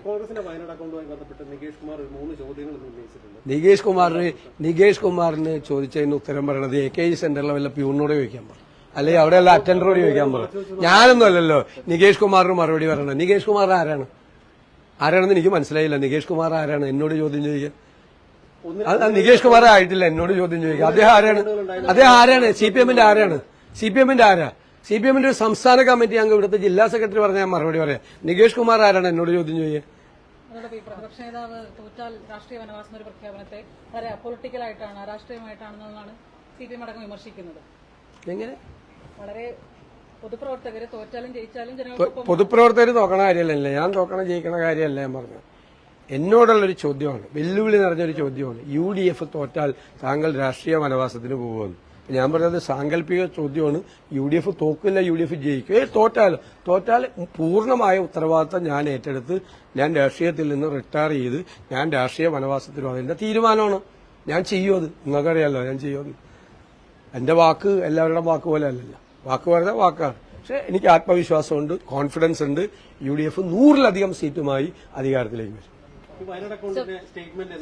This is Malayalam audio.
കോൺഗ്രസിന്റെ വയനാട് അക്കൗണ്ടുമായി ബന്ധപ്പെട്ട് നികേഷ് കുമാർ 3 ചോദ്യങ്ങൾ ഉന്നയിച്ചിട്ടുണ്ട്. നികേഷ് കുമാറിന് ചോദിച്ചതിന് ഉത്തരം പറയണത് AKG സെന്ററിലെ വല്ല പ്യൂണിനോട് ചോദിക്കാൻ പറ, അല്ലെങ്കിൽ അവിടെയുള്ള അറ്റൻഡറോട് ചോദിക്കാൻ പറ. ഞാനൊന്നും അല്ലല്ലോ നികേഷ് കുമാറിന് മറുപടി പറയണം. നികേഷ് കുമാർ ആരാണെന്ന് എനിക്ക് മനസ്സിലായില്ല. നികേഷ് കുമാർ ആരാണ് എന്നോട് ചോദ്യം ചോദിക്കാൻ? നികേഷ് കുമാർ ആയിട്ടില്ല എന്നോട് ചോദ്യം ചോദിക്കുക. അദ്ദേഹം ആരാണ്? CPM-ന്റെ ആരാണ്? CPM-ന്റെ ഒരു സംസ്ഥാന കമ്മിറ്റി അംഗം ഇവിടുത്തെ ജില്ലാ സെക്രട്ടറി പറഞ്ഞ ഞാൻ മറുപടി പറയാം. നികേഷ് കുമാർ ആരാണ് എന്നോട് ചോദ്യം ചോദിക്കുക? പ്രതിപക്ഷ നേതാവ് തോറ്റാൽ രാഷ്ട്രീയ വനവാസം ഒരു പ്രഖ്യാപനത്തെ വളരെ പൊളിറ്റിക്കൽ ആയിട്ടാണ്, അരാഷ്ട്രീയമായിട്ടാണെന്നാണ് CPM അടക്കം വിമർശിക്കുന്നത്. എങ്ങനെ? വളരെ പൊതുപ്രവർത്തകര് തോറ്റാലും ജയിച്ചാലും പൊതുപ്രവർത്തകർ തോക്കണ കാര്യമല്ല, ഞാൻ തോക്കണ ജയിക്കണ കാര്യമല്ല ഞാൻ പറഞ്ഞത്. എന്നോടുള്ളൊരു ചോദ്യമാണ്, വെല്ലുവിളി നിറഞ്ഞൊരു ചോദ്യമാണ്. UDF തോറ്റാൽ താങ്കൾ രാഷ്ട്രീയ വനവാസത്തിന് പോകുമെന്ന്. ഞാൻ പറഞ്ഞത് സാങ്കല്പിക ചോദ്യമാണ്. UDF തോക്കില്ല, UDF ജയിക്കും. തോറ്റാൽ പൂർണ്ണമായ ഉത്തരവാദിത്തം ഞാൻ ഏറ്റെടുത്ത് ഞാൻ രാഷ്ട്രീയത്തിൽ നിന്ന് റിട്ടയർ ചെയ്ത് ഞാൻ രാഷ്ട്രീയ വനവാസത്തിൽ അതിന്റെ തീരുമാനമാണ്. ഞാൻ ചെയ്യും. അത് നിങ്ങൾക്കറിയാലോ ഞാൻ ചെയ്യുമെന്ന്. എന്റെ വാക്ക് എല്ലാവരുടെ വാക്ക് പോലെ അല്ലല്ല. വാക്ക് പറഞ്ഞ വാക്കാണ്. പക്ഷെ എനിക്ക് ആത്മവിശ്വാസമുണ്ട്, കോൺഫിഡൻസ് ഉണ്ട്. UDF 100-ലധികം സീറ്റുമായി അധികാരത്തിലേക്ക് വരും. വയനാട് അക്കൗണ്ടിന്റെ സ്റ്റേറ്റ്മെന്റ്